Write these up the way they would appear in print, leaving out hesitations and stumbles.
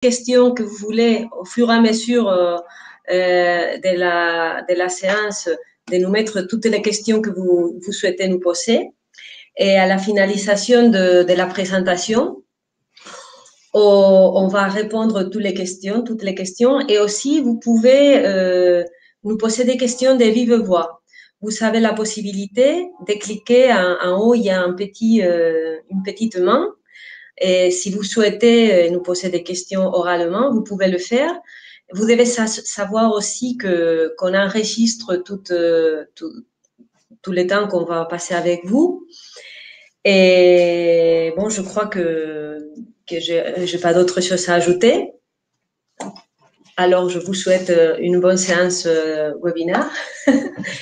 questions que vous voulez au fur et à mesure de la séance, de nous mettre toutes les questions que vous souhaitez nous poser. Et à la finalisation de la présentation, on va répondre toutes les questions. Et aussi, vous pouvez nous poser des questions de vive voix. Vous avez la possibilité de cliquer en haut, il y a une petite main. Et si vous souhaitez nous poser des questions oralement, vous pouvez le faire. Vous devez savoir aussi qu'on enregistre tout le temps qu'on va passer avec vous. Et bon, je crois que je n'ai pas d'autre chose à ajouter. Alors, je vous souhaite une bonne séance webinaire.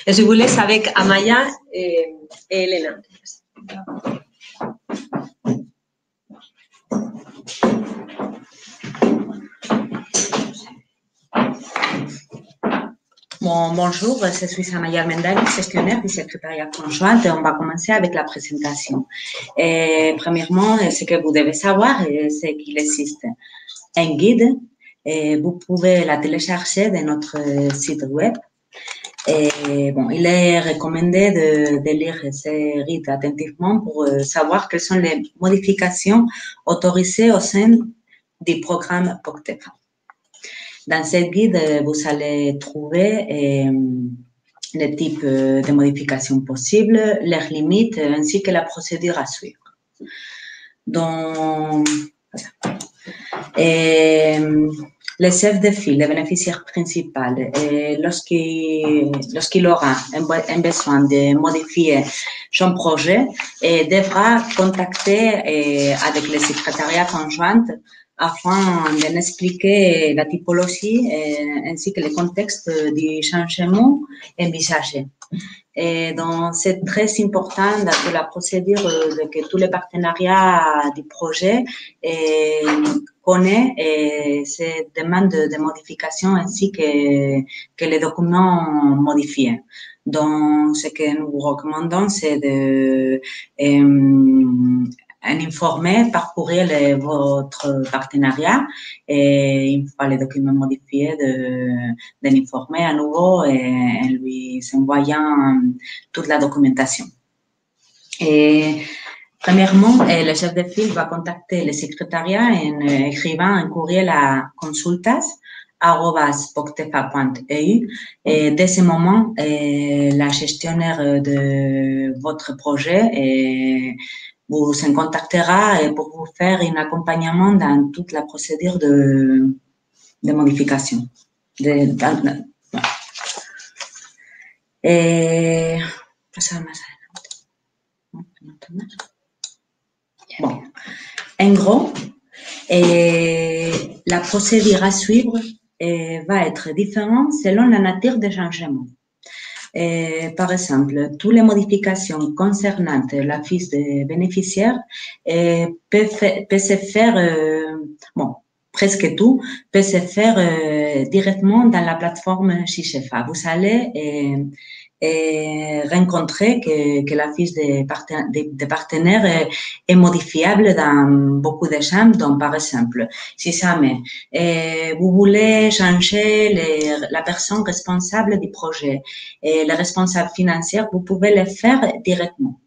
Et je vous laisse avec Amaya et Elena. Bon, bonjour, je suis Amaya Mendali, gestionnaire du secrétariat conjoint et on va commencer avec la présentation. Et premièrement, ce que vous devez savoir, c'est qu'il existe un guide et vous pouvez la télécharger de notre site web. Et bon, il est recommandé de lire ce guide attentivement pour savoir quelles sont les modifications autorisées au sein du programme POCTEFA. Dans ce guide, vous allez trouver les types de modifications possibles, leurs limites, ainsi que la procédure à suivre. Donc, le chef de file, le bénéficiaire principal, lorsqu'il aura un besoin de modifier son projet, devra contacter avec le secrétariat conjoint afin de nous expliquer la typologie ainsi que le contexte du changement envisagé. Et donc, c'est très important dans la procédure que tous les partenariats du projet connaissent ces demandes de modification ainsi que les documents modifiés. Donc, ce que nous vous recommandons, c'est de informer par courriel votre partenariat et une fois les documents modifiés de l'informer à nouveau et en lui envoyant toute la documentation. Et premièrement, le chef de file va contacter le secrétariat en écrivant un courriel à consultas@poctefa.eu et dès ce moment, la gestionnaire de votre projet vous en contactera pour vous faire un accompagnement dans toute la procédure de modification. Bon, en gros, la procédure à suivre va être différente selon la nature des changements. Par exemple, toutes les modifications concernant la fiche de bénéficiaire peuvent se faire, presque tout, peut se faire directement dans la plateforme Chichefa. Vous allez rencontrer que la fiche de partenaire est modifiable dans beaucoup de champs. Donc, par exemple, si jamais vous voulez changer la personne responsable du projet et le responsable financier, vous pouvez le faire directement.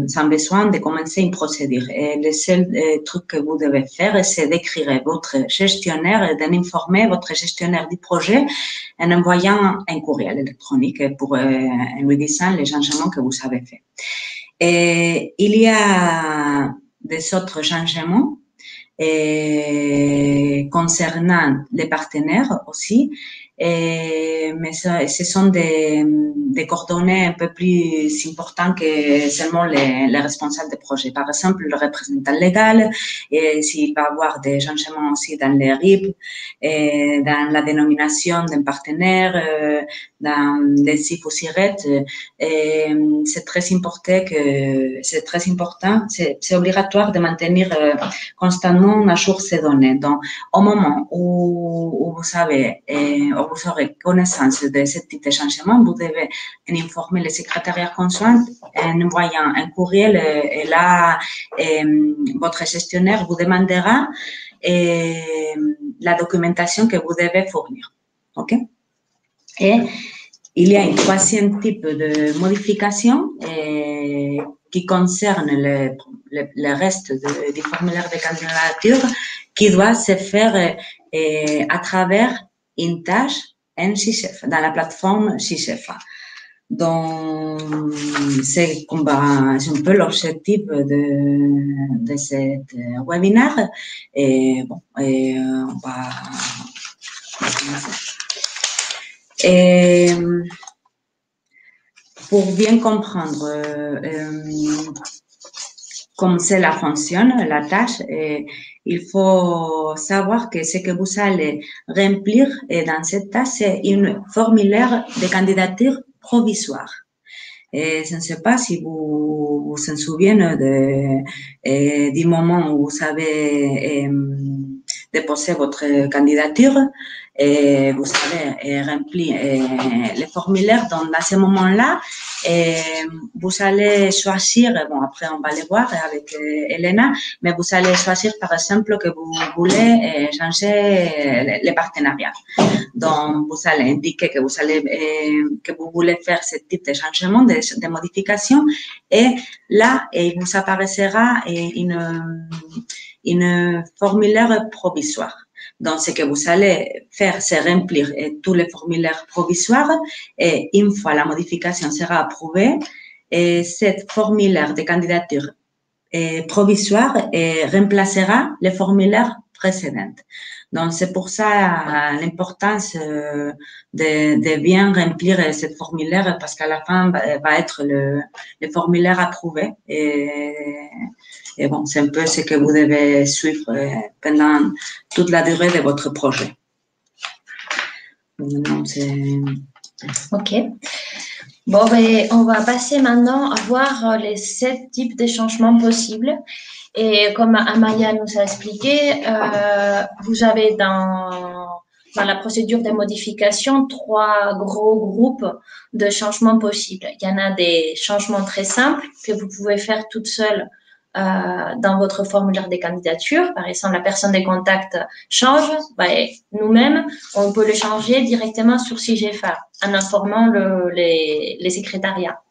Sans besoin de commencer une procédure. Le seul truc que vous devez faire, c'est d'écrire votre gestionnaire et d'informer votre gestionnaire du projet en envoyant un courriel électronique pour lui disant les changements que vous avez faits. Il y a des autres changements concernant les partenaires aussi, mais ce sont des coordonnées un peu plus importantes que seulement les responsables de projet. Par exemple, le représentant légal, s'il va y avoir des changements aussi dans les RIB, dans la dénomination d'un partenaire, dans les CIF ou SIRET, c'est très important, c'est obligatoire de maintenir constamment à jour ces données. Donc, au moment où vous savez, vous aurez connaissance de ce type de changement, vous devez informer le secrétariat conjoint en envoyant un courriel et là, votre gestionnaire vous demandera la documentation que vous devez fournir. OK? Et il y a un troisième type de modification qui concerne le reste du formulaire de candidature qui doit se faire à travers une tâche en SheChef, dans la plateforme SheChef. Donc, c'est un peu l'objectif de cet webinaire. Et bon, on va commencer. Et pour bien comprendre comment cela fonctionne, la tâche, il faut savoir que ce que vous allez remplir dans cette tâche, c'est un formulaire de candidature provisoire. Et je ne sais pas si vous vous en souvenez du moment où vous avez déposé votre candidature et vous avez rempli le formulaire. Donc, dans ce moment-là, vous allez choisir, bon, après on va le voir avec Elena, mais vous allez choisir par exemple que vous voulez changer les partenariats. Donc, vous allez indiquer que vous voulez faire ce type de changement, de modification, et là, il vous apparaîtra une formulaire provisoire. Donc, ce que vous allez faire, c'est remplir tous les formulaires provisoires et une fois la modification sera approuvée, cette formulaire de candidature provisoire remplacera les formulaires précédents. Donc, c'est pour ça l'importance de bien remplir cette formulaire parce qu'à la fin va être le formulaire approuvé. Et bon, c'est un peu ce que vous devez suivre pendant toute la durée de votre projet. OK. Bon, ben, on va passer maintenant à voir les 7 types de changements possibles. Et comme Amaya nous a expliqué, vous avez dans la procédure de modification 3 gros groupes de changements possibles. Il y en a des changements très simples que vous pouvez faire toute seule dans votre formulaire de candidature. Par exemple, la personne de contact change, nous-mêmes, on peut le changer directement sur SheGFA en informant les secrétariats.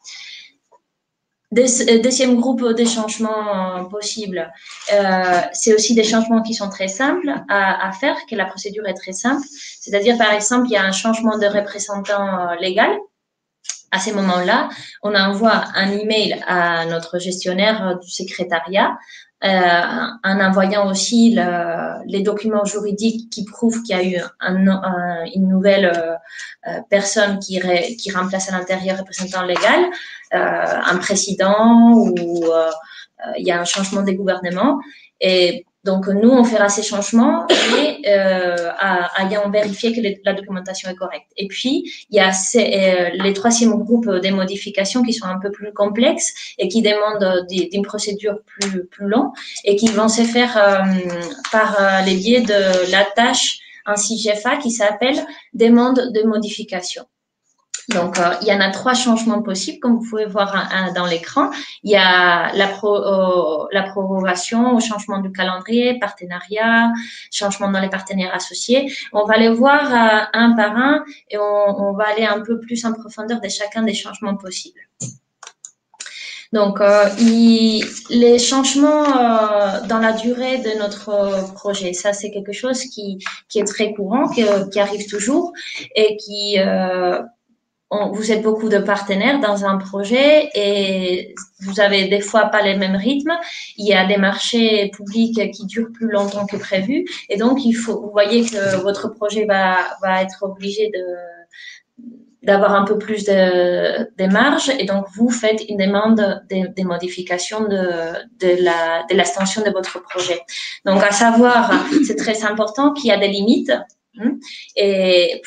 Deuxième groupe de changements possibles, c'est aussi des changements qui sont très simples à faire, que la procédure est très simple. C'est-à-dire, par exemple, il y a un changement de représentant légal. À ce moment-là, on envoie un email à notre gestionnaire du secrétariat en envoyant aussi les documents juridiques qui prouvent qu'il y a eu une nouvelle personne qui remplace à l'intérieur représentant légal, un président ou il y a un changement de gouvernement. Et donc, nous, on fera ces changements et ayant vérifié que la documentation est correcte. Et puis, il y a les troisième groupe des modifications qui sont un peu plus complexes et qui demandent d'une procédure plus longue et qui vont se faire par les biais de la tâche en SheGFA qui s'appelle demande de modification. Donc, il y en a 3 changements possibles, comme vous pouvez voir dans l'écran. Il y a la prorogation, au changement du calendrier, partenariat, changement dans les partenaires associés. On va les voir un par un et on va aller un peu plus en profondeur de chacun des changements possibles. Donc, les changements dans la durée de notre projet, ça c'est quelque chose qui est très courant, qui arrive toujours et qui vous êtes beaucoup de partenaires dans un projet et vous avez des fois pas les mêmes rythmes. Il y a des marchés publics qui durent plus longtemps que prévu et donc vous voyez que votre projet va être obligé d'avoir un peu plus de marge et donc vous faites une demande des modifications de l'extension de votre projet. Donc à savoir, c'est très important qu'il y a des limites et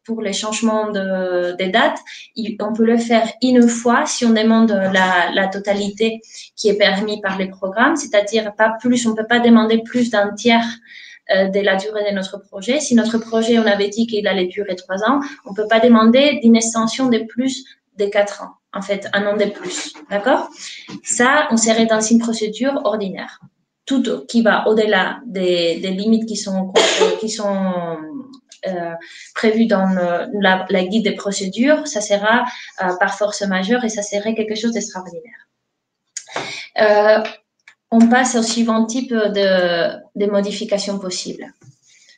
pour les changements des dates, on peut le faire une fois si on demande la totalité qui est permise par les programmes, c'est-à-dire pas plus, on ne peut pas demander plus d'un tiers de la durée de notre projet. Si notre projet, on avait dit qu'il allait durer 3 ans, on ne peut pas demander d'une extension de plus de 4 ans, en fait, un an de plus, d'accord? Ça, on serait dans une procédure ordinaire. tout qui va au-delà des limites qui sont prévues dans la guide des procédures, ça sera par force majeure et ça serait quelque chose d'extraordinaire. On passe au suivant type de modifications possibles.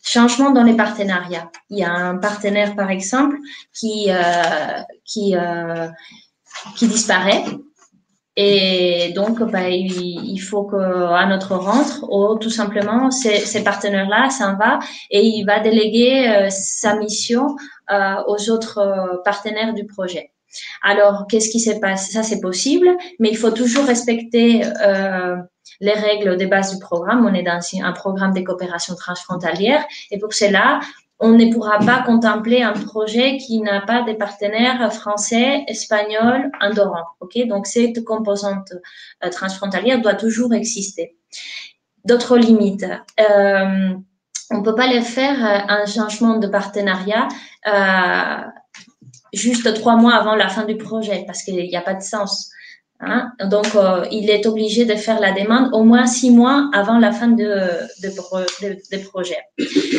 Changement dans les partenariats. Il y a un partenaire, par exemple, qui disparaît. Et donc, il faut qu'à notre rentre, ou tout simplement, ces partenaires-là s'en va et il va déléguer sa mission aux autres partenaires du projet. Alors, qu'est-ce qui se passe? Ça, c'est possible, mais il faut toujours respecter les règles de base du programme. On est dans un programme de coopération transfrontalière et pour cela, on ne pourra pas contempler un projet qui n'a pas de partenaires français, espagnols, andorrans. Okay? Donc, cette composante transfrontalière doit toujours exister. D'autres limites. On ne peut pas les faire un changement de partenariat juste 3 mois avant la fin du projet parce qu'il n'y a pas de sens. Hein? Donc, il est obligé de faire la demande au moins 6 mois avant la fin de projet.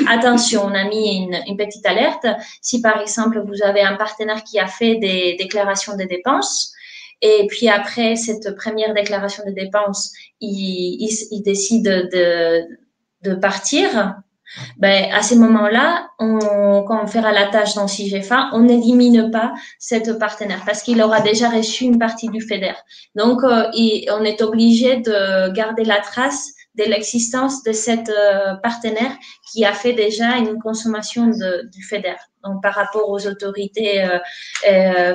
Attention, on a mis une petite alerte. Si, par exemple, vous avez un partenaire qui a fait des déclarations de dépenses et puis après cette première déclaration de dépenses, il décide de partir, à ce moment-là, quand on fera la tâche dans CIGEFA, on n'élimine pas cette partenaire parce qu'il aura déjà reçu une partie du FEDER. Donc, on est obligé de garder la trace de l'existence de cette partenaire qui a fait déjà une consommation du FEDER. Donc, par rapport aux autorités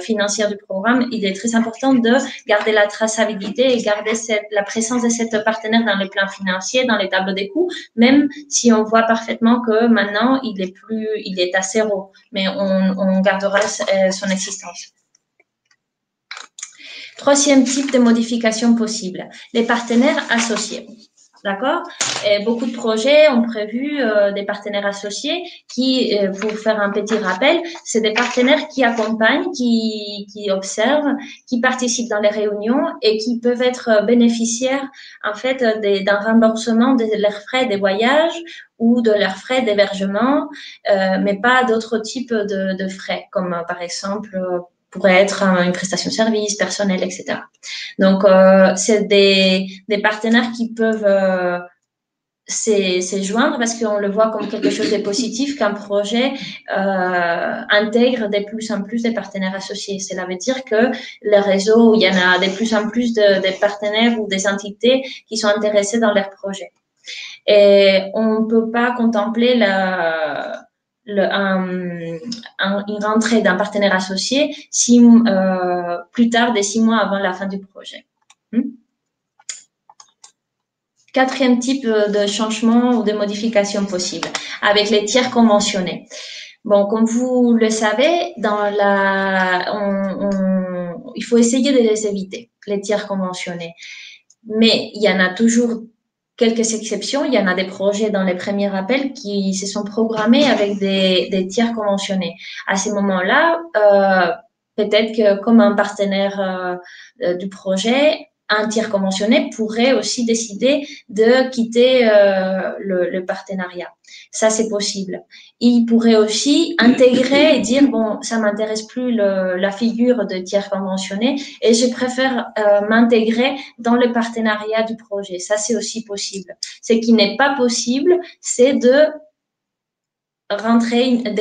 financières du programme, il est très important de garder la traçabilité et garder la présence de cette partenaire dans les plans financiers, dans les tableaux des coûts, même si on voit parfaitement que maintenant, il est à 0, mais on gardera son existence. Troisième type de modification possible, les partenaires associés. D'accord? Beaucoup de projets ont prévu des partenaires associés qui, pour faire un petit rappel, c'est des partenaires qui accompagnent, qui observent, qui participent dans les réunions et qui peuvent être bénéficiaires en fait d'un remboursement de leurs frais de voyage ou de leurs frais d'hébergement, mais pas d'autres types de frais, comme par exemple pourrait être une prestation de service, personnel, etc. Donc, c'est des partenaires qui peuvent se joindre parce qu'on le voit comme quelque chose de positif qu'un projet intègre de plus en plus de partenaires associés. Cela veut dire que le réseau, il y en a de plus en plus de partenaires ou des entités qui sont intéressées dans leurs projets. Et on ne peut pas contempler une rentrée d'un partenaire associé plus tard de 6 mois avant la fin du projet. Quatrième type de changement ou de modification possible, avec les tiers conventionnés. Bon, comme vous le savez, il faut essayer de les éviter, les tiers conventionnés. Mais il y en a toujours quelques exceptions. Il y en a des projets dans les premiers appels qui se sont programmés avec des tiers conventionnés. À ce moment-là, peut-être que comme un partenaire du projet, un tiers conventionné pourrait aussi décider de quitter le partenariat. Ça, c'est possible. Il pourrait aussi intégrer et dire, bon, ça m'intéresse plus la figure de tiers conventionné et je préfère m'intégrer dans le partenariat du projet. Ça, c'est aussi possible. Ce qui n'est pas possible, c'est de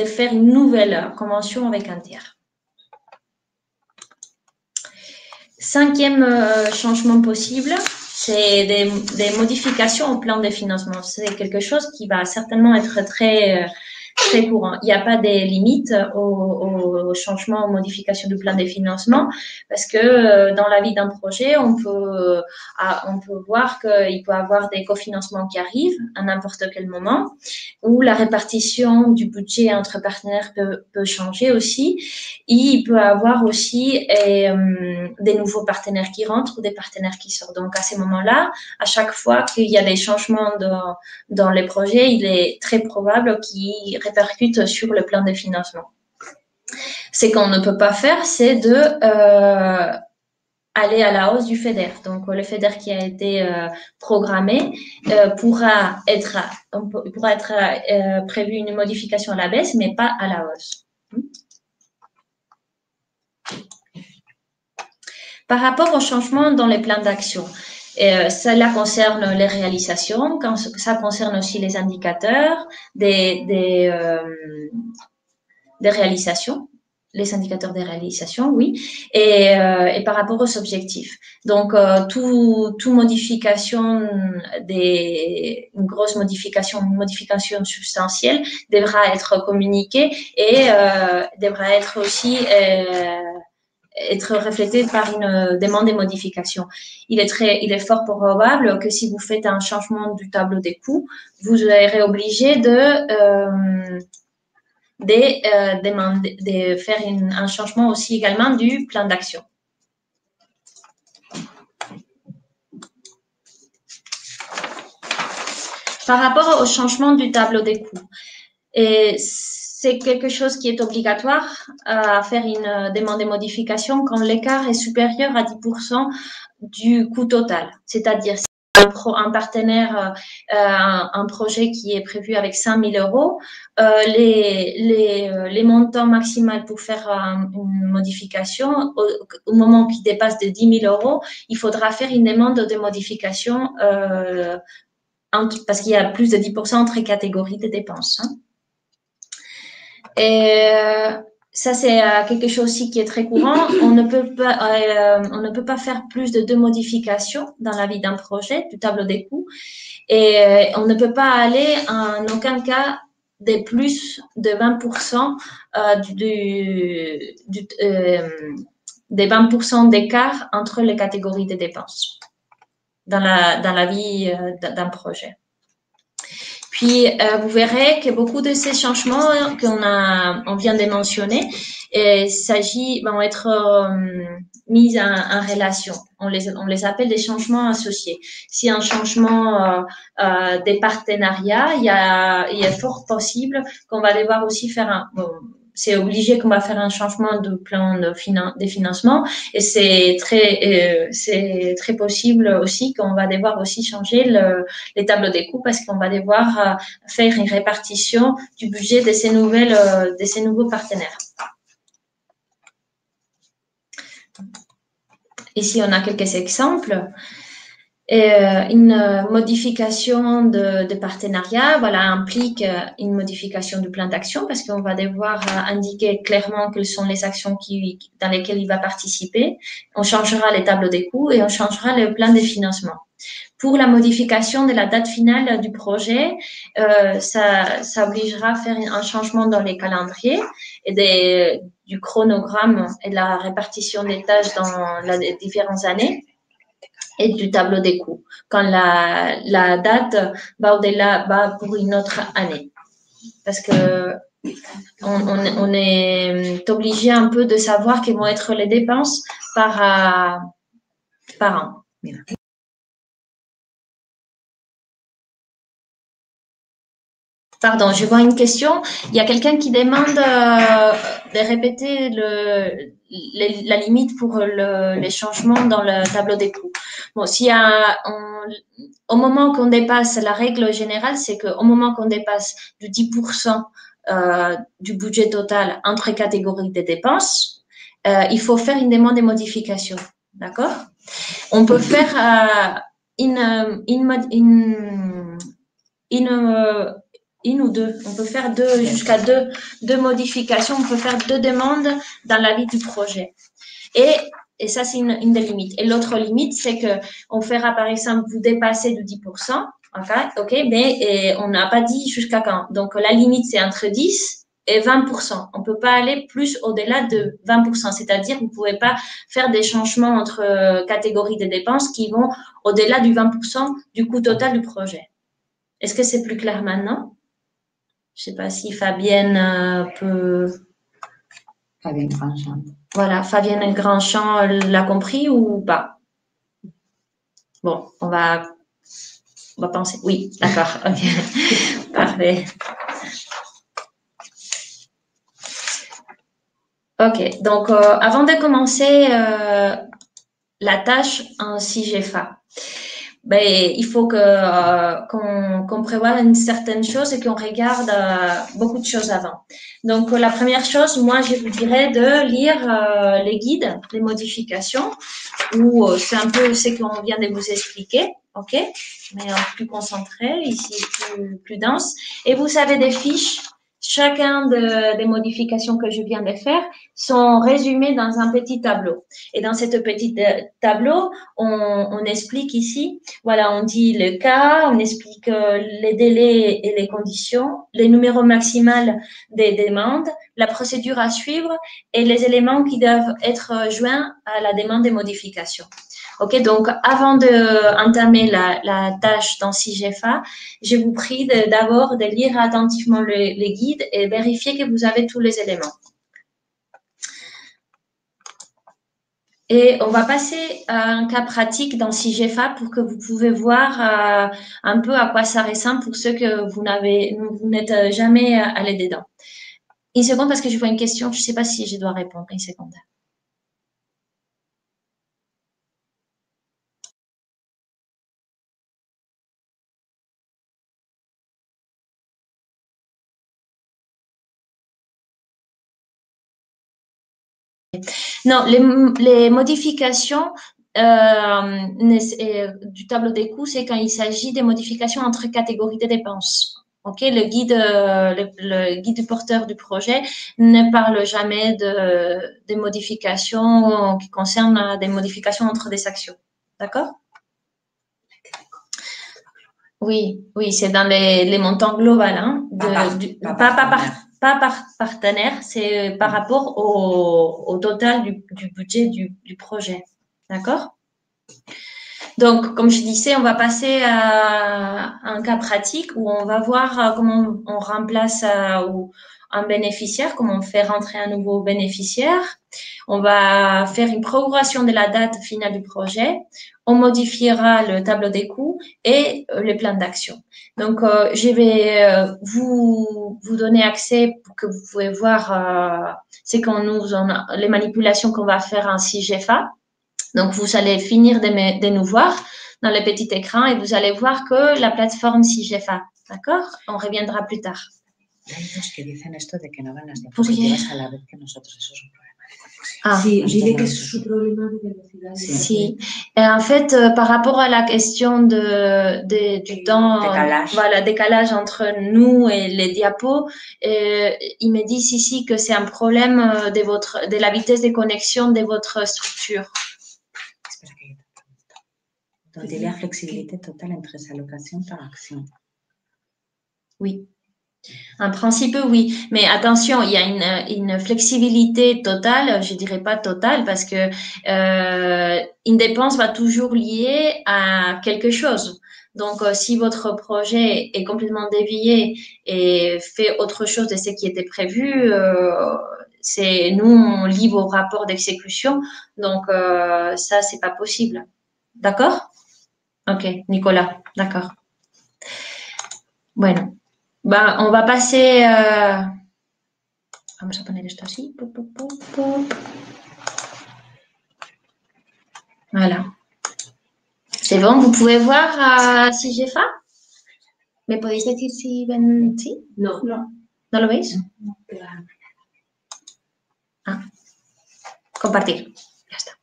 faire une nouvelle convention avec un tiers. Cinquième changement possible, c'est des modifications au plan de financement. C'est quelque chose qui va certainement être très courant. Il n'y a pas de limite au changement, aux modifications du plan de financement parce que dans la vie d'un projet, on peut voir qu'il peut y avoir des cofinancements qui arrivent à n'importe quel moment où la répartition du budget entre partenaires peut changer aussi. Et il peut y avoir aussi des nouveaux partenaires qui rentrent ou des partenaires qui sortent. Donc, à ces moments-là, à chaque fois qu'il y a des changements dans les projets, il est très probable qu'ils répercutent sur le plan de financement. Ce qu'on ne peut pas faire, c'est de aller à la hausse du FEDER. Donc, le FEDER qui a été programmé pourra être prévu une modification à la baisse, mais pas à la hausse. Par rapport au changement dans les plans d'action, cela concerne les réalisations, ça concerne aussi les indicateurs des réalisations, les indicateurs des réalisations, oui, et par rapport aux objectifs. Donc, toute modification, une grosse modification, une modification substantielle devra être communiquée et devra être aussi être reflété par une demande de modification. Il est fort probable que si vous faites un changement du tableau des coûts, vous serez obligé de faire un changement aussi également du plan d'action. Par rapport au changement du tableau des coûts, c'est quelque chose qui est obligatoire à faire une demande de modification quand l'écart est supérieur à 10% du coût total. C'est-à-dire, si un partenaire, un projet qui est prévu avec 5 000 euros, les montants maximaux pour faire une modification, au moment qui dépasse de 10 000 euros, il faudra faire une demande de modification parce qu'il y a plus de 10% entre catégories de dépenses. Hein. Et ça, c'est quelque chose aussi qui est très courant. On ne peut pas faire plus de 2 modifications dans la vie d'un projet, du tableau des coûts. Et on ne peut pas aller en aucun cas de plus de 20% des 20% d'écart entre les catégories de dépenses dans la vie d'un projet. Puis, vous verrez que beaucoup de ces changements qu'on vient de mentionner vont être mis en relation. On les appelle des changements associés. Si un changement des partenariats, il est fort possible qu'on va devoir aussi faire c'est obligé qu'on va faire un changement de plan de financement et c'est très possible aussi qu'on va devoir aussi changer les tableaux des coûts parce qu'on va devoir faire une répartition du budget de ces nouveaux partenaires. Ici, on a quelques exemples. Une modification de partenariat, implique une modification du plan d'action parce qu'on va devoir indiquer clairement quelles sont les actions dans lesquelles il va participer. On changera les tableaux des coûts et on changera le plan de financement. Pour la modification de la date finale du projet, ça obligera à faire un changement dans les calendriers et du chronogramme et de la répartition des tâches dans les différentes années. Et du tableau des coûts, quand la date va pour une autre année. Parce que on est obligé un peu de savoir quelles vont être les dépenses par an. Pardon, je vois une question. Il y a quelqu'un qui demande de répéter la limite pour les changements dans le tableau des coûts. Bon, au moment qu'on dépasse, la règle générale, c'est qu'au moment qu'on dépasse du 10% du budget total entre catégories de dépenses, il faut faire une demande de modification. D'accord? On peut faire une ou deux. On peut faire jusqu'à deux modifications. On peut faire 2 demandes dans la vie du projet. Et ça, c'est une des limites. Et l'autre limite, c'est que on fera, par exemple, vous dépassez de 10%. OK, mais on n'a pas dit jusqu'à quand. Donc, la limite, c'est entre 10 et 20%. On ne peut pas aller plus au-delà de 20%. C'est-à-dire, vous ne pouvez pas faire des changements entre catégories de dépenses qui vont au-delà du 20% du coût total du projet. Est-ce que c'est plus clair maintenant? Je ne sais pas si Fabienne peut… Fabienne Grandchamp. Voilà, Fabienne Grandchamp l'a compris ou pas? Bon, on va penser. Oui, d'accord. Ok, parfait. Ok, donc avant de commencer la tâche en CIGEFA. Ben, il faut qu'on prévoie une certaine chose et qu'on regarde beaucoup de choses avant. Donc, la première chose, moi, je vous dirais de lire les guides, les modifications, où c'est un peu ce qu'on vient de vous expliquer, ok? Mais plus concentré, ici plus dense. Et vous avez des fiches. Chacun des modifications que je viens de faire sont résumées dans un petit tableau. Et dans ce petit tableau, on explique ici, voilà, on dit le cas, on explique les délais et les conditions, les numéros maximaux des demandes, la procédure à suivre et les éléments qui doivent être joints à la demande de modification. Ok, donc avant d'entamer la tâche dans CIGEFA, je vous prie d'abord de lire attentivement les guides et vérifier que vous avez tous les éléments. Et on va passer à un cas pratique dans CIGEFA pour que vous pouvez voir un peu à quoi ça ressemble pour ceux que vous n'êtes jamais allé dedans. Une seconde parce que je vois une question, je ne sais pas si je dois répondre. Une seconde. Non, les modifications du tableau des coûts, c'est quand il s'agit des modifications entre catégories de dépenses. Ok, le guide du porteur du projet ne parle jamais des modifications qui concernent des modifications entre des actions. D'accord? Oui, oui, c'est dans les montants globaux, hein, pas par partenaire, c'est par rapport au total du budget du projet. D'accord? Donc, comme je disais, on va passer à un cas pratique où on va voir comment on remplace un bénéficiaire, comment on fait rentrer un nouveau bénéficiaire. On va faire une programmation de la date finale du projet. On modifiera le tableau des coûts et les plans d'action. Donc, je vais vous donner accès pour que vous pouvez voir les manipulations qu'on va faire en CIGEFA. Donc, vous allez finir de nous voir dans le petit écran et vous allez voir que la plateforme CIGEFA, d'accord? On reviendra plus tard. Hay dos que dicen esto de que no ven las diapositivas a la vez que nosotros. Eso es un problema. Sí, dice que es su problema de velocidad. Si. Et en fait, par rapport à la question du temps, décalage entre nous et les diapos, ils me disent ici que c'est un problème de la vitesse de connexion de votre structure. Donc, il y a la flexibilité totale entre sa location par action. Oui. En principe, oui. Mais attention, il y a une flexibilité totale, je dirais pas totale, parce que une dépense va toujours liée à quelque chose. Donc, si votre projet est complètement dévié et fait autre chose de ce qui était prévu, nous, on lit vos rapports d'exécution. Donc, ça, c'est pas possible. D'accord? Ok, Nicolas, d'accord. Bueno. Ben, on va passer. Vamos a poner esto así. Pop, pop, pop, pop. Voilà. C'est bon, vous pouvez voir CIGEFA. ¿Me podéis decir si ven? ¿Sí? No, no. ¿No lo veis? No. Ah. Compartir. Ya está.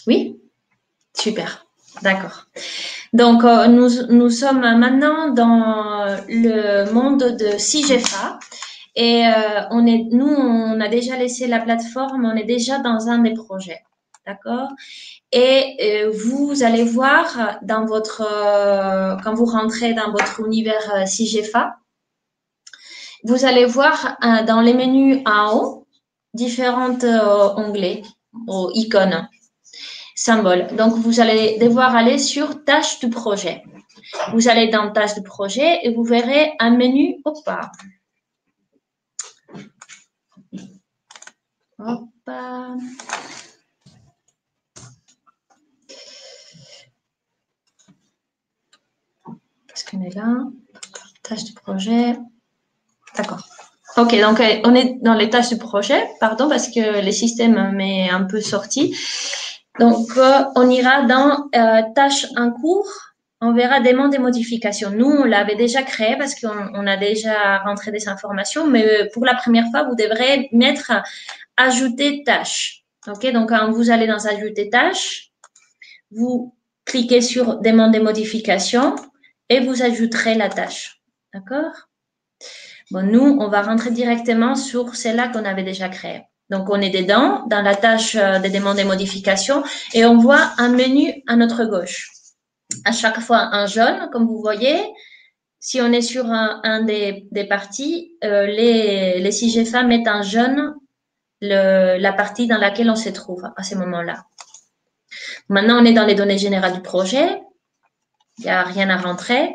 Oui? Super. D'accord. Donc, nous sommes maintenant dans le monde de CIGEFA et nous, on a déjà laissé la plateforme, on est déjà dans un des projets, d'accord? Et vous allez voir quand vous rentrez dans votre univers CIGEFA, vous allez voir dans les menus en haut différents onglets ou icônes. Symbole. Donc, vous allez devoir aller sur tâche du projet. Vous allez dans tâche du projet et vous verrez un menu. Hop. Hop. Parce qu'on est là. Tâche du projet. D'accord. Ok, donc on est dans les tâches du projet, pardon, parce que le système m'est un peu sorti. Donc, on ira dans tâches en cours. On verra demande et modifications. Nous, on l'avait déjà créé parce qu'on a déjà rentré des informations, mais pour la première fois, vous devrez mettre ajouter tâche. Ok, donc quand vous allez dans ajouter tâche, vous cliquez sur demande et modifications et vous ajouterez la tâche. D'accord? Bon, nous, on va rentrer directement sur celle-là qu'on avait déjà créée. Donc, on est dedans, dans la tâche de demande et modification, et on voit un menu à notre gauche. À chaque fois, un jaune, comme vous voyez. Si on est sur un des parties, les CIGFA mettent en jaune la partie dans laquelle on se trouve à ce moment-là. Maintenant, on est dans les données générales du projet. Il n'y a rien à rentrer.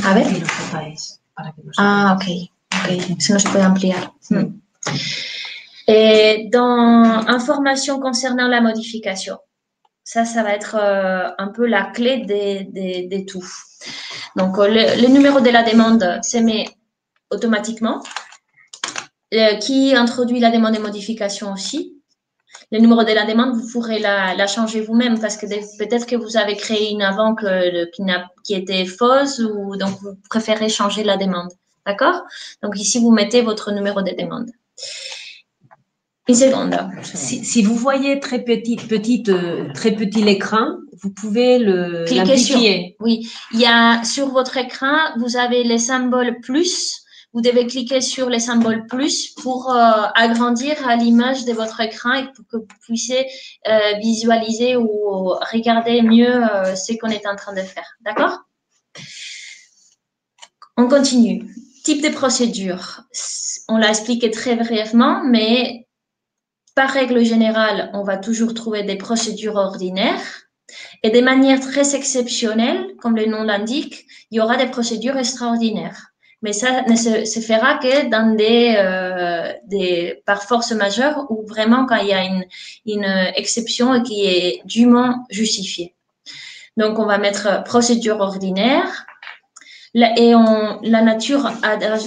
A ver. Ah, ok. Sinon, je peux ampliar. Et dans information concernant la modification, ça va être un peu la clé des tout. Donc, le numéro de la demande s'émet automatiquement. Qui introduit la demande de modification aussi. Le numéro de la demande, vous pourrez la changer vous-même parce que peut-être que vous avez créé une avant qui était fausse ou donc vous préférez changer la demande. D'accord? Donc ici, vous mettez votre numéro de demande. Une seconde. Si vous voyez très petit l'écran, vous pouvez l'amplifier. Oui, il y a sur votre écran, vous avez les symboles plus. Vous devez cliquer sur les symboles plus pour agrandir à l'image de votre écran et pour que vous puissiez visualiser ou regarder mieux ce qu'on est en train de faire. D'accord? On continue. Type de procédure. On l'a expliqué très brièvement, mais par règle générale, on va toujours trouver des procédures ordinaires. Et de manière très exceptionnelle, comme le nom l'indique, il y aura des procédures extraordinaires. Mais ça ne se fera que dans par force majeure ou vraiment quand il y a une exception qui est dûment justifiée. Donc, on va mettre procédure ordinaire et la nature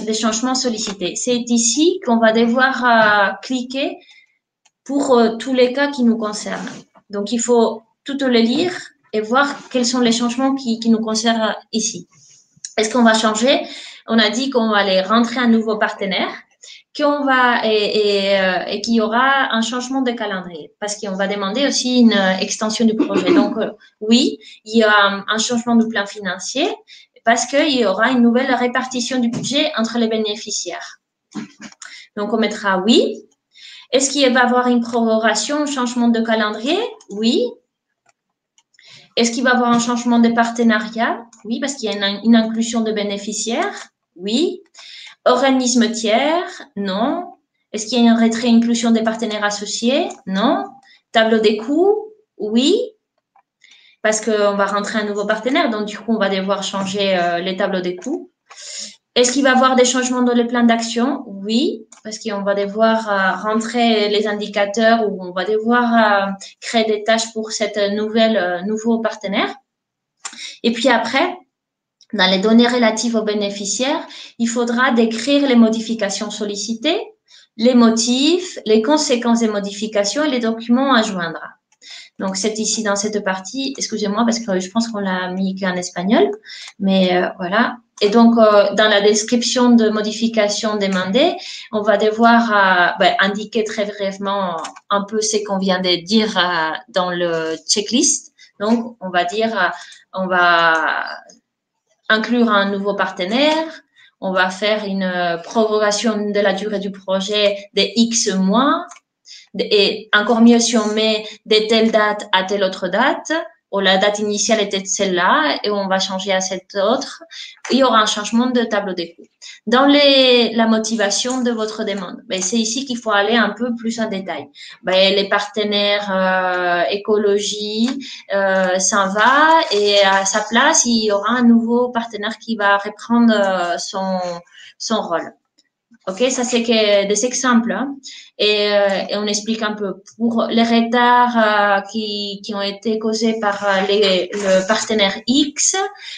des changements sollicités. C'est ici qu'on va devoir cliquer pour tous les cas qui nous concernent. Donc, il faut tout les lire et voir quels sont les changements qui nous concernent ici. Est-ce qu'on va changer? On a dit qu'on va aller rentrer un nouveau partenaire, qu'on va et qu'il y aura un changement de calendrier parce qu'on va demander aussi une extension du projet. Donc, oui, il y a un changement du plan financier parce qu'il y aura une nouvelle répartition du budget entre les bénéficiaires. Donc, on mettra oui. Est-ce qu'il va y avoir une prorogation, un changement de calendrier? Oui. Est-ce qu'il va y avoir un changement de partenariat? Oui, parce qu'il y a une inclusion de bénéficiaires? Oui. Organisme tiers? Non. Est-ce qu'il y a une retrait-inclusion des partenaires associés? Non. Tableau des coûts? Oui. Parce qu'on va rentrer un nouveau partenaire, donc du coup, on va devoir changer les tableaux des coûts. Est-ce qu'il va y avoir des changements dans le plan d'action? Oui, parce qu'on va devoir rentrer les indicateurs ou on va devoir créer des tâches pour cette nouveau partenaire. Et puis après, dans les données relatives aux bénéficiaires, il faudra décrire les modifications sollicitées, les motifs, les conséquences des modifications et les documents à joindre. Donc, c'est ici dans cette partie, excusez-moi parce que je pense qu'on l'a mis qu'en espagnol, mais voilà. Et donc, dans la description de modification demandée, on va devoir indiquer très brièvement un peu ce qu'on vient de dire dans le checklist. Donc, on va dire, on va inclure un nouveau partenaire, on va faire une prorogation de la durée du projet de X mois, et encore mieux si on met de telle date à telle autre date, ou la date initiale était celle-là et on va changer à cette autre, il y aura un changement de tableau des coûts. Dans la motivation de votre demande, c'est ici qu'il faut aller un peu plus en détail. Les partenaires écologie s'en va et à sa place, il y aura un nouveau partenaire qui va reprendre son rôle. Ok, ça c'est que des exemples, hein. Et on explique un peu pour les retards qui ont été causés par le partenaire X,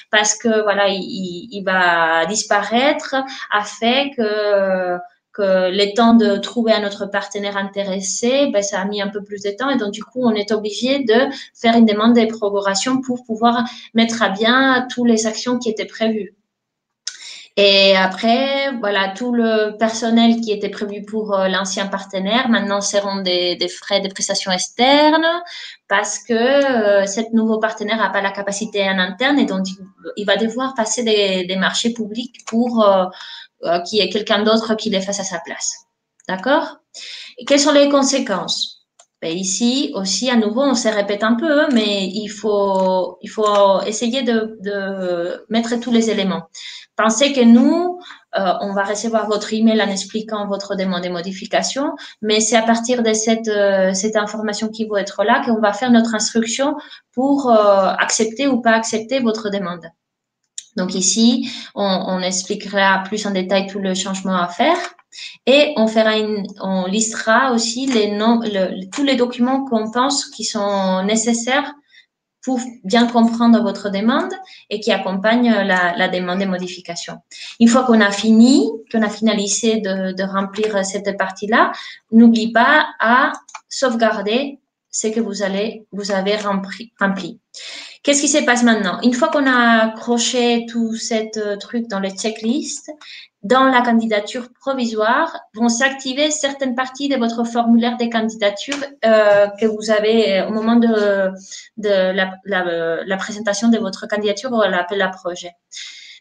parce que voilà, il va disparaître, a fait que le temps de trouver un autre partenaire intéressé, ben, ça a mis un peu plus de temps et donc du coup, on est obligé de faire une demande de prorogation pour pouvoir mettre à bien toutes les actions qui étaient prévues. Et après, voilà, tout le personnel qui était prévu pour l'ancien partenaire, maintenant seront des frais de prestations externes parce que cet nouveau partenaire n'a pas la capacité en interne et donc il va devoir passer des marchés publics pour qu'il y ait quelqu'un d'autre qui les fasse à sa place. D'accord? Et quelles sont les conséquences? Ben ici aussi, à nouveau, on se répète un peu, mais il faut essayer de mettre tous les éléments. Pensez que nous, on va recevoir votre email en expliquant votre demande de modification, mais c'est à partir de cette information qui va être là qu'on va faire notre instruction pour accepter ou pas accepter votre demande. Donc ici, on expliquera plus en détail tout le changement à faire et on listera aussi tous les documents qu'on pense qui sont nécessaires pour bien comprendre votre demande et qui accompagne la demande de modification. Une fois qu'on a finalisé de remplir cette partie-là, n'oublie pas à sauvegarder ce que vous avez rempli. Qu'est-ce qui se passe maintenant? Une fois qu'on a accroché tout ce truc dans le checklist, dans la candidature provisoire, vont s'activer certaines parties de votre formulaire de candidature que vous avez au moment de la présentation de votre candidature ou l'appel à projet.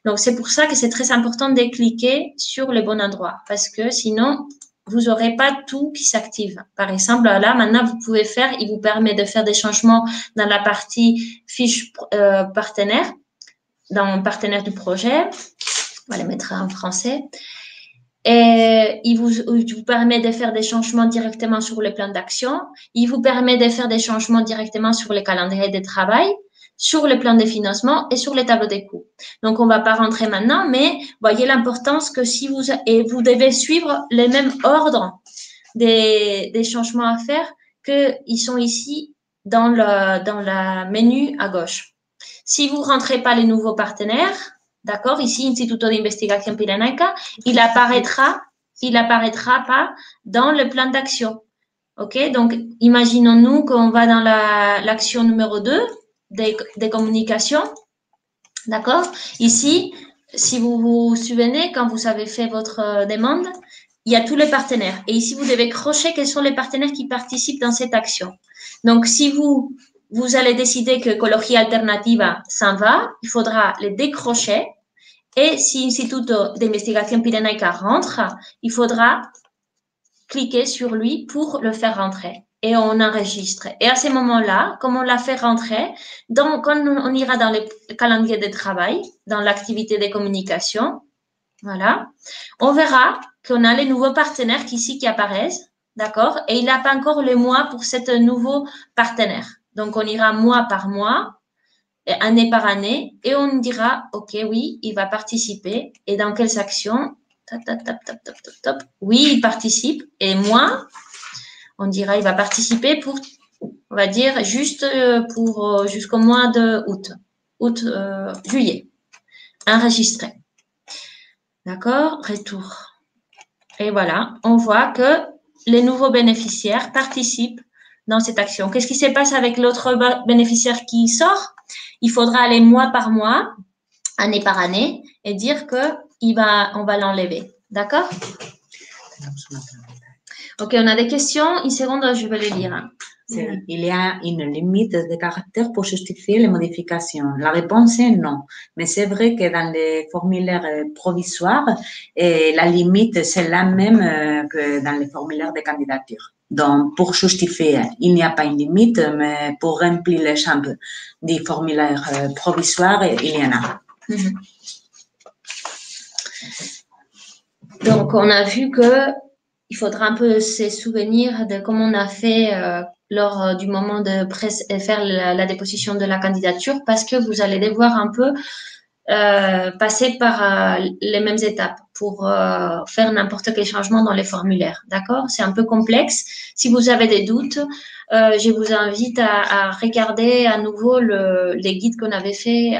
Donc, c'est pour ça que c'est très important de cliquer sur le bon endroit parce que sinon, vous n'aurez pas tout qui s'active. Par exemple, là, maintenant, il vous permet de faire des changements dans la partie fiche partenaire, dans le partenaire du projet. On va les mettre en français. Et il vous permet de faire des changements directement sur le plan d'action. Il vous permet de faire des changements directement sur le calendrier de travail, sur le plan de financement et sur les tableaux des coûts. Donc, on ne va pas rentrer maintenant, mais voyez l'importance que vous devez suivre les mêmes ordres des changements à faire qu'ils sont ici dans le menu à gauche. Si vous ne rentrez pas les nouveaux partenaires, d'accord, ici, Instituto de Investigación Pirenaica, il apparaîtra pas dans le plan d'action. OK? Donc, imaginons-nous qu'on va dans l'action numéro 2 des communications. D'accord? Ici, si vous vous souvenez, quand vous avez fait votre demande, il y a tous les partenaires. Et ici, vous devez crocher quels sont les partenaires qui participent dans cette action. Donc, si vous allez décider que Ecologia Alternativa s'en va, il faudra les décrocher. Et si Instituto de Investigación Pirenaica rentre, il faudra cliquer sur lui pour le faire rentrer. Et on enregistre. Et à ce moment-là, comme on l'a fait rentrer, quand on ira dans le calendrier de travail, dans l'activité de communication, voilà, on verra qu'on a les nouveaux partenaires qui apparaissent, d'accord? Et il n'a pas encore le mois pour ce nouveau partenaire. Donc, on ira mois par mois, année par année, et on dira, OK, oui, il va participer. Et dans quelles actions? Oui, il participe. Et moi, on dira, il va participer pour, on va dire, juste jusqu'au mois d'août, juillet. Enregistré. D'accord? Retour. Et voilà, on voit que les nouveaux bénéficiaires participent dans cette action. Qu'est-ce qui se passe avec l'autre bénéficiaire qui sort? Il faudra aller mois par mois, année par année, et dire qu'on va l'enlever. D'accord? OK, on a des questions. Une seconde, je vais les lire. Il y a une limite de caractère pour justifier les modifications. La réponse est non. Mais c'est vrai que dans les formulaires provisoires, la limite, c'est la même que dans les formulaires de candidature. Donc, pour justifier, il n'y a pas une limite, mais pour remplir les champs du formulaire provisoire, il y en a. Donc, on a vu qu'il faudra un peu se souvenir de comment on a fait lors du moment de faire la déposition de la candidature parce que vous allez devoir un peu passer par les mêmes étapes pour faire n'importe quel changement dans les formulaires. D'accord? C'est un peu complexe. Si vous avez des doutes, je vous invite à regarder à nouveau les guides qu'on avait fait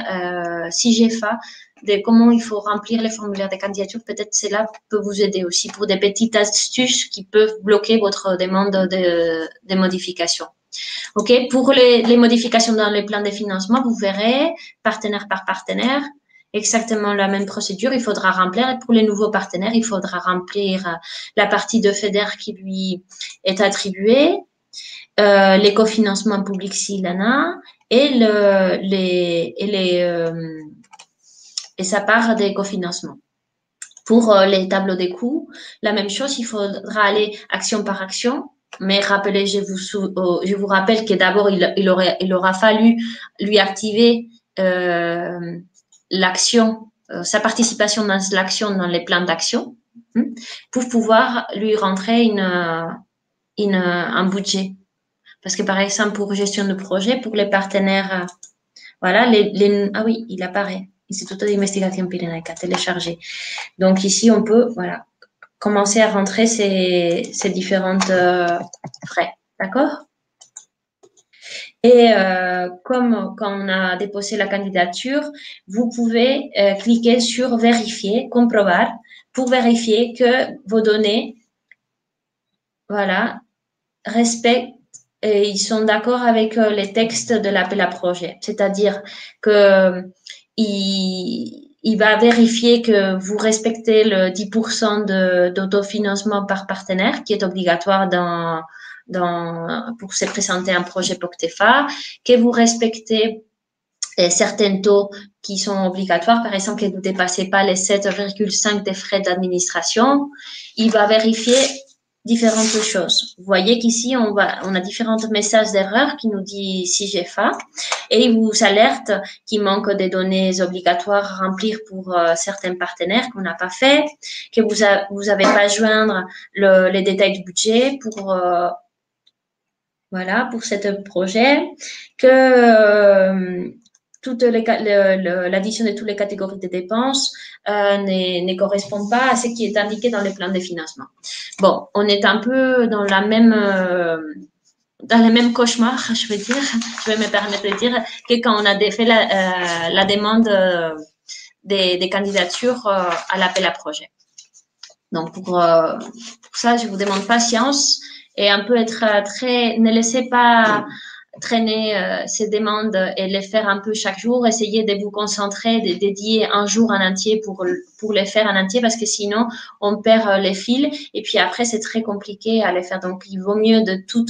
CIGEFA de comment il faut remplir les formulaires de candidature. Peut-être cela peut vous aider aussi pour des petites astuces qui peuvent bloquer votre demande de modification. OK? Pour les modifications dans les plans de financement, vous verrez, partenaire par partenaire, exactement la même procédure. Il faudra remplir, et pour les nouveaux partenaires, il faudra remplir la partie de FEDER qui lui est attribuée, les cofinancements publics s'il en a, et sa part des cofinancements. Pour les tableaux des coûts, la même chose, il faudra aller action par action. Mais rappelez, je vous rappelle que d'abord, il aura fallu lui activer l'action, sa participation dans l'action, dans les plans d'action, pour pouvoir lui rentrer un budget. Parce que par exemple, pour gestion de projet, pour les partenaires, voilà, ah oui, il apparaît. Instituto d'Investigación Pirenaica, téléchargé. Donc ici, on peut, voilà, commencer à rentrer ces différentes frais, d'accord? Et comme quand on a déposé la candidature, vous pouvez cliquer sur vérifier, comprobar, pour vérifier que vos données, voilà, respectent et ils sont d'accord avec les textes de l'appel à projet. C'est-à-dire que il va vérifier que vous respectez le 10% d'autofinancement par partenaire qui est obligatoire pour se présenter un projet POCTEFA, que vous respectez certains taux qui sont obligatoires, par exemple, que vous ne dépassez pas les 7,5 des frais d'administration. Il va vérifier différentes choses. Vous voyez qu'ici, on a différents messages d'erreur qui nous dit CIGEFA et il vous alerte qu'il manque des données obligatoires à remplir pour certains partenaires qu'on n'a pas fait, que vous avez pas joindre les détails du budget pour voilà, pour ce projet, que l'addition de toutes les catégories de dépenses ne correspond pas à ce qui est indiqué dans les plans de financement. Bon, on est un peu dans les mêmes cauchemars, je vais me permettre de dire, que quand on a fait la demande des candidatures à l'appel à projet. Donc, pour ça, je vous demande patience et un peu ne laissez pas traîner ces demandes et les faire un peu chaque jour. Essayez de vous concentrer, de dédier un jour en entier pour les faire en entier parce que sinon, on perd les fils et puis après, c'est très compliqué à les faire. Donc, il vaut mieux de tout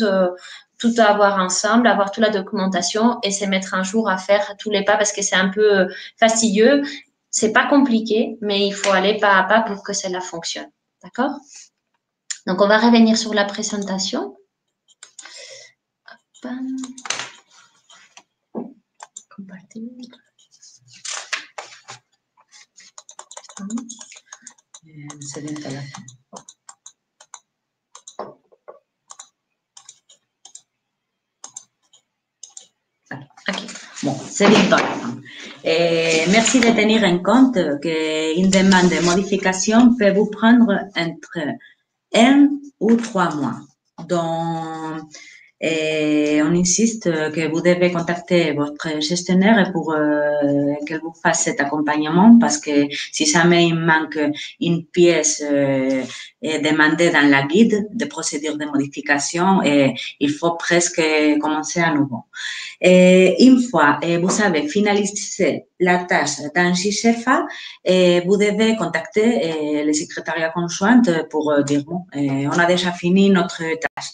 avoir ensemble, avoir toute la documentation et se mettre un jour à faire tous les pas parce que c'est un peu fastidieux. C'est pas compliqué, mais il faut aller pas à pas pour que cela fonctionne. D'accord? Donc, on va revenir sur la présentation. Compartir. C'est l'installation. OK. Bon, c'est bien toi. Merci de tenir en compte qu'une demande de modification peut vous prendre entre 1 ou 3 mois. Donc, on insiste que vous devez contacter votre gestionnaire pour qu'elle vous fasse cet accompagnement parce que si jamais il manque une pièce demandée dans la guide de procédure de modification, il faut presque commencer à nouveau. Une fois vous avez finalisé la tâche dans CIGEFA, vous devez contacter le secrétariat conjoint pour dire bon, on a déjà fini notre tâche.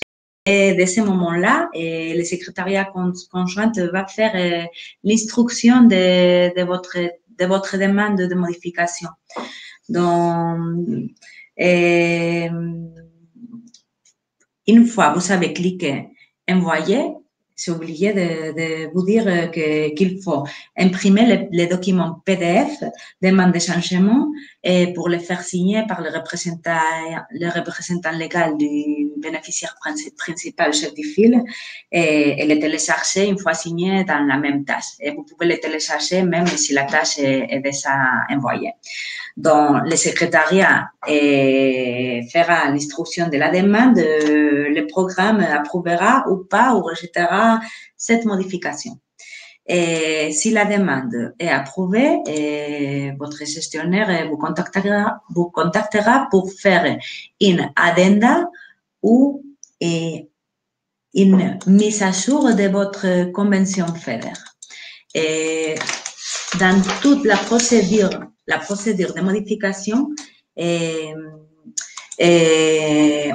Et de ce moment-là, le secrétariat conjoint va faire l'instruction de votre demande de modification. Donc, une fois vous avez cliqué « Envoyer », c'est oublié de vous dire qu'il faut imprimer les documents PDF, demande de changement, et pour les faire signer par le représentant légal du bénéficiaire principal chef de file et le télécharger une fois signé dans la même tâche. Et vous pouvez le télécharger même si la tâche est déjà envoyée. Donc, le secrétariat fera l'instruction de la demande, le programme approuvera ou pas ou rejettera cette modification. Et si la demande est approuvée, votre gestionnaire vous contactera pour faire une addenda ou une mise à jour de votre convention FEDER. Et dans toute la procédure de modification,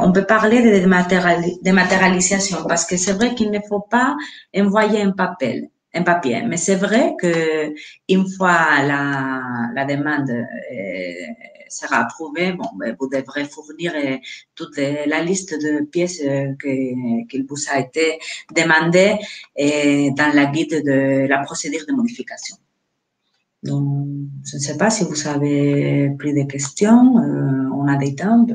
on peut parler de dématérialisation parce que c'est vrai qu'il ne faut pas envoyer un papier. Mais c'est vrai que une fois la demande sera approuvée, bon, vous devrez fournir toute la liste de pièces qu'il vous a été demandée dans la guide de la procédure de modification. Donc, je ne sais pas si vous avez pris des questions, on a des temps.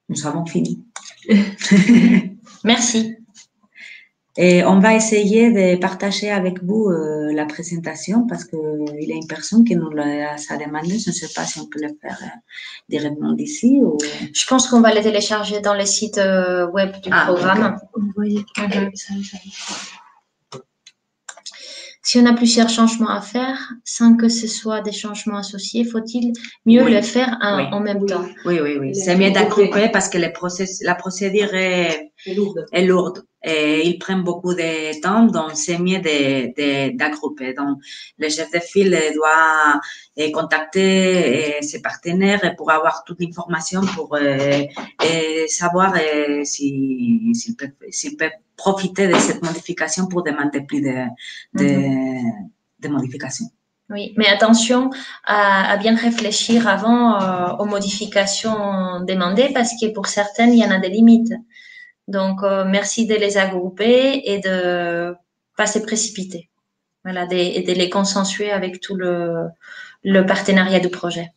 Nous avons fini. Merci. Et on va essayer de partager avec vous la présentation parce qu'il y a une personne qui nous l'a demandé. Je ne sais pas si on peut le faire directement d'ici. Ou... Je pense qu'on va les télécharger dans les sites web du programme. Si on a plusieurs changements à faire, sans que ce soit des changements associés, faut-il mieux le faire en même temps? Oui. C'est mieux d'accrocher parce que la procédure est lourde. Et il prend beaucoup de temps, donc c'est mieux d'aggrouper. Donc, le chef de file doit contacter ses partenaires pour avoir toute l'information pour savoir s'il peut profiter de cette modification pour demander plus de modifications. Oui, mais attention à bien réfléchir avant aux modifications demandées parce que pour certaines, il y en a des limites. Donc, merci de les regrouper et de pas se précipiter. Voilà, et de les consensuer avec tout le partenariat du projet.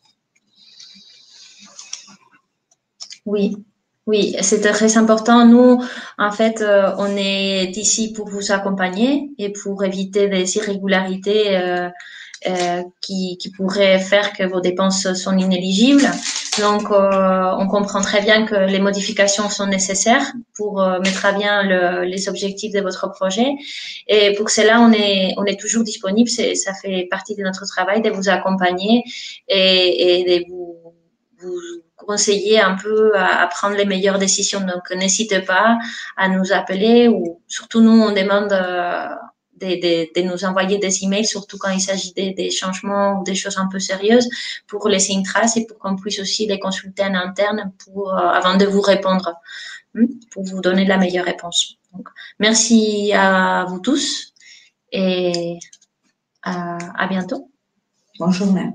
Oui, c'est très important. Nous, en fait, on est ici pour vous accompagner et pour éviter des irrégularités qui pourraient faire que vos dépenses sont inéligibles. Donc, on comprend très bien que les modifications sont nécessaires pour mettre à bien les objectifs de votre projet. Et pour cela, on est toujours disponible. Ça fait partie de notre travail de vous accompagner et de vous conseiller un peu à prendre les meilleures décisions. Donc, n'hésitez pas à nous appeler ou surtout nous, on demande de nous envoyer des emails, surtout quand il s'agit des changements ou des choses un peu sérieuses pour laisser une trace et pour qu'on puisse aussi les consulter en interne avant de vous répondre, pour vous donner la meilleure réponse. Donc, merci à vous tous et à bientôt. Bonne journée.